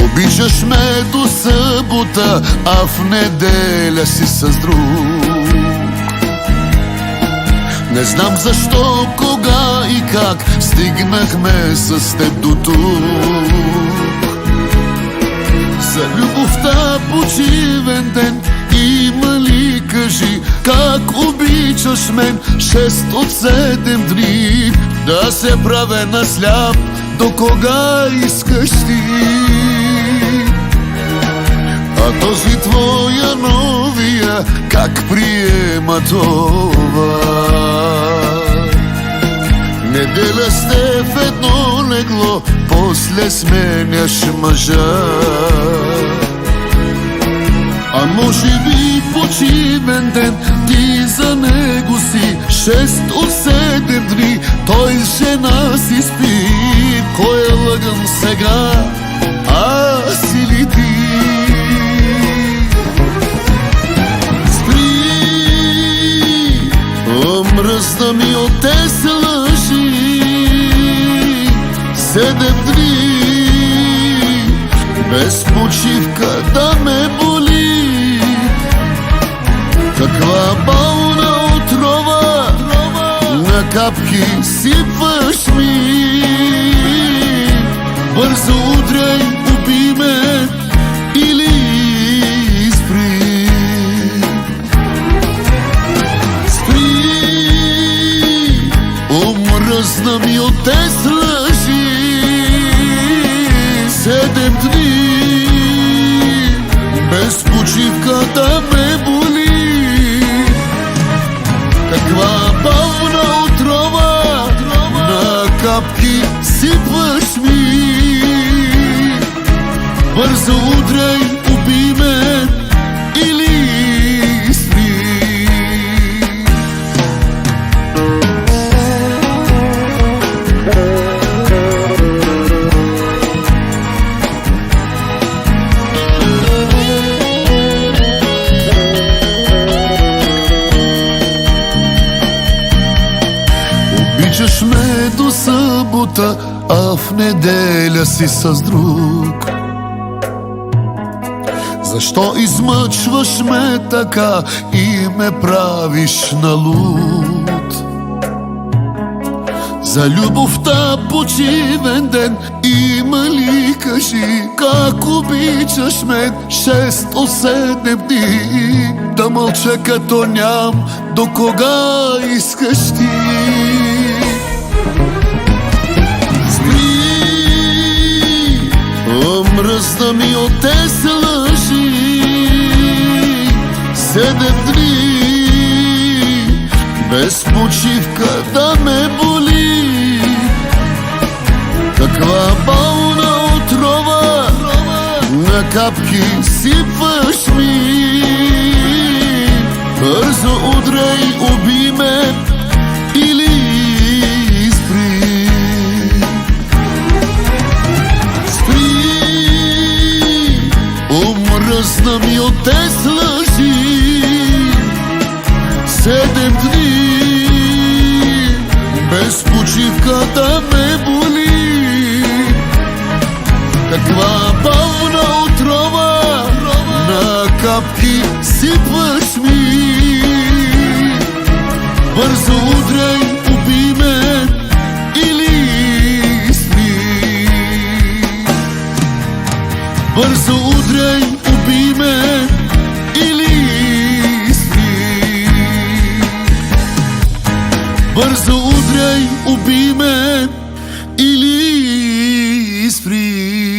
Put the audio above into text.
Обичаш ме до събота, а в неделя си с друг. Не знам защо, кога и как стигнахме с теб до тук. За любовта почивен ден има ли, кажи, как обичаш мен 6 от 7 дни? Да се правя на сляп, до кога искаш ти? А този твоя новия как приема това? Неделя сте в едно легло, после сменяш мъжа. А може би почивен ден ти за него си 6 от 7 дни, той с жена си спи. Кой е лъган сега, аз или ти? Спри, омръзна ми от тези лъжи. 7 дни без почивка да ме боли. Каква болна отрова на капки сипваш ми. Бързо удряй, убий ме или спри. Спри, омръзна ми от тези лъжи. 7 дни без почивка да ме боли. Каква болна отрова на капки сипваш ми. Бързо удряй, убий ме или спри. Обичаш ме до събота, а в неделя си с друг. Защо измъчваш ме така и ме правиш на луд? За любовта почивен ден има ли, кажи, как обичаш мен 6 от 7 дни? Да мълча като ням, до кога искаш ти? Омръзна ми от тези лъжи. 7 дни без почивка да ме боли. Каква болна отрова на капки сипваш ми. Бързо удряй, убий ме или спри. Омръзна ми от тези лъжи. 7 дни без почивка да ме боли. Каква болна отрова на капки сипваш ми. Бързо удряй, убий ме или спри. Бързо удряй, убий ме или спри. Бързо удряй, убий ме или спри.